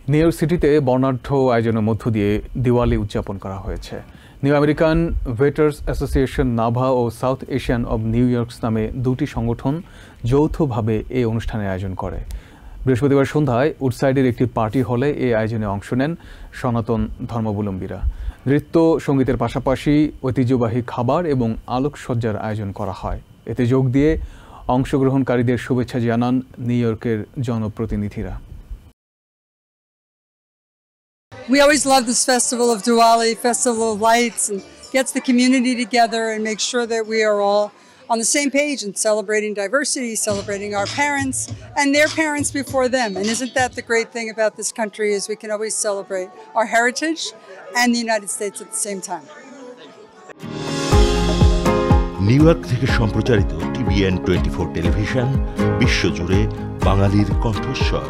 New York সিটিতে বর্ণাঢ্য আয়োজনের মধ্য দিয়ে দিওয়ালি উদযাপন করা হয়েছে। New American veterans association NAVA ও South Asian of New York's নামে দুটি সংগঠন যৌথভাবে এই অনুষ্ঠানের আয়োজন করে। বৃহস্পতিবার সন্ধ্যায় উডসাইডের একটি পার্টি হলে এই আয়োজনে অংশ নেন সনাতন ধর্মাবলম্বীরা। নৃত্য সঙ্গীতের পাশাপাশি ঐতিহ্যবাহী খাবার এবং আলোকসজ্জার আয়োজন করা হয়। এতে যোগ দিয়ে অংশগ্রহণকারীদের শুভেচ্ছা জানান নিউ ইয়র্কের জনপ্রতিনিধিরা। We always love this festival of Diwali, festival of lights, and gets the community together and makes sure that we are all on the same page and celebrating diversity, celebrating our parents and their parents before them. And isn't that the great thing about this country is we can always celebrate our heritage and the United States at the same time. New York থেকে সম্প্রচারিত TVN 24 television বিশ্বজুড়ে বাঙালির কণ্ঠস্বর।